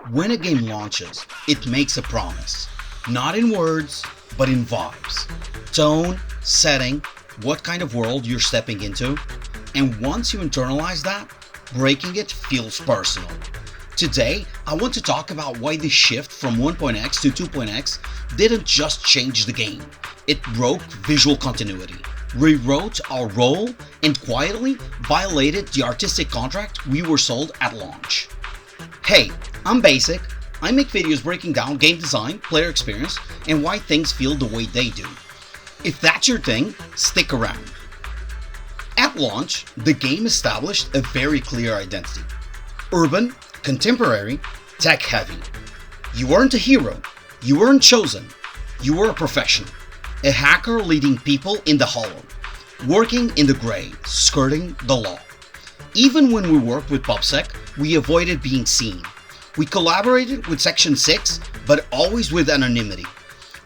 When a game launches, it makes a promise. Not in words, but in vibes. Tone, setting, what kind of world you're stepping into. And once you internalize that, breaking it feels personal. Today, I want to talk about why the shift from 1.x to 2.x didn't just change the game. It broke visual continuity, rewrote our role, and quietly violated the artistic contract we were sold at launch. Hey, I'm Basic. I make videos breaking down game design, player experience, and why things feel the way they do. If that's your thing, stick around. At launch, the game established a very clear identity. Urban, contemporary, tech-heavy. You weren't a hero. You weren't chosen. You were a professional. A hacker leading people in the hollow. Working in the gray, skirting the law. Even when we worked with PubSec, we avoided being seen. We collaborated with Section 6, but always with anonymity.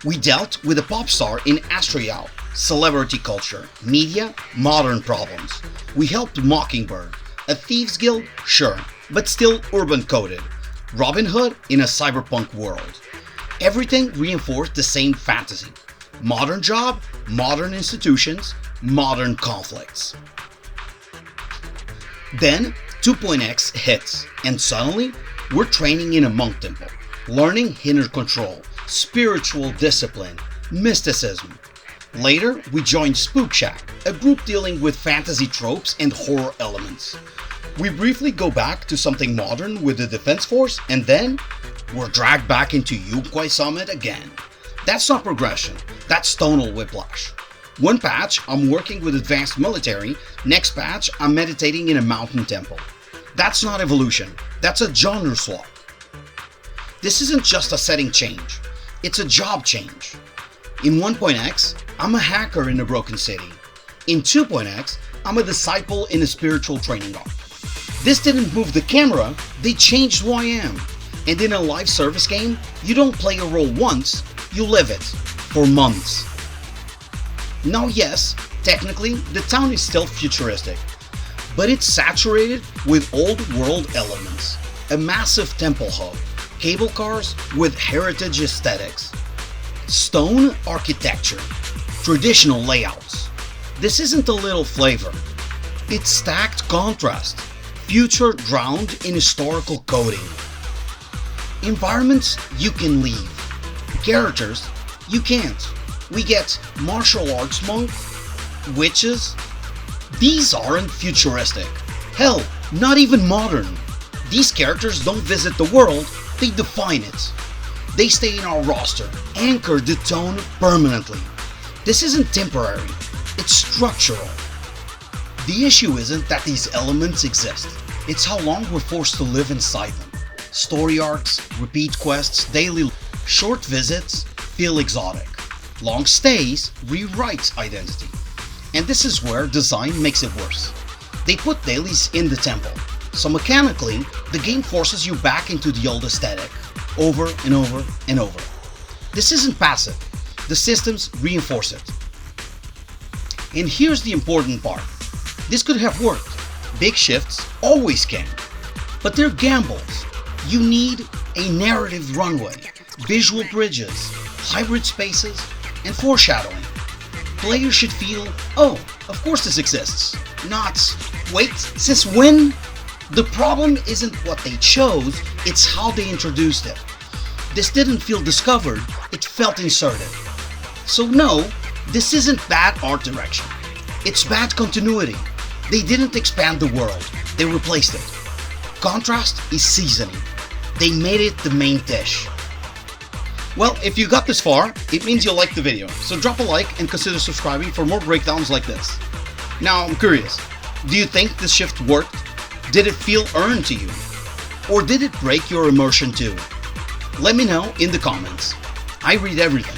We dealt with a pop star in Astrial, celebrity culture, media, modern problems. We helped Mockingbird, a thieves guild, sure, but still urban coded. Robin Hood in a cyberpunk world. Everything reinforced the same fantasy. Modern job, modern institutions, modern conflicts. Then 2.x hits, and suddenly we're training in a monk temple, learning inner control, spiritual discipline, mysticism. Later, we joined Spook Shack, a group dealing with fantasy tropes and horror elements. We briefly go back to something modern with the Defense Force, and then we're dragged back into Yunkwai Summit again. That's not progression, that's tonal whiplash. One patch, I'm working with advanced military, next patch, I'm meditating in a mountain temple. That's not evolution, that's a genre swap. This isn't just a setting change, it's a job change. In 1.x, I'm a hacker in a broken city. In 2.x, I'm a disciple in a spiritual training arc. This didn't move the camera, they changed who I am. And in a live service game, you don't play a role once, you live it for months. Now yes, technically, the town is still futuristic, but it's saturated with old world elements. A massive temple hub, cable cars with heritage aesthetics, stone architecture, traditional layouts. This isn't a little flavor, it's stacked contrast, future drowned in historical coding. Environments you can leave, characters you can't. We get martial arts monk, witches. These aren't futuristic. Hell, not even modern. These characters don't visit the world, they define it. They stay in our roster, anchor the tone permanently. This isn't temporary, it's structural. The issue isn't that these elements exist, it's how long we're forced to live inside them. Story arcs, repeat quests, daily short visits feel exotic. Long stays rewrite identity. And this is where design makes it worse. They put dailies in the temple, so mechanically, the game forces you back into the old aesthetic, over and over and over. This isn't passive, the systems reinforce it. And here's the important part. This could have worked. Big shifts always can. But they're gambles. You need a narrative runway, visual bridges, hybrid spaces, and foreshadowing. Players should feel, oh, of course this exists. Not, wait, since when? The problem isn't what they chose, it's how they introduced it. This didn't feel discovered, it felt inserted. So no, this isn't bad art direction. It's bad continuity. They didn't expand the world, they replaced it. Contrast is seasoning. They made it the main dish. Well, if you got this far, it means you'll like the video, so drop a like and consider subscribing for more breakdowns like this. Now, I'm curious, do you think this shift worked? Did it feel earned to you? Or did it break your immersion too? Let me know in the comments. I read everything.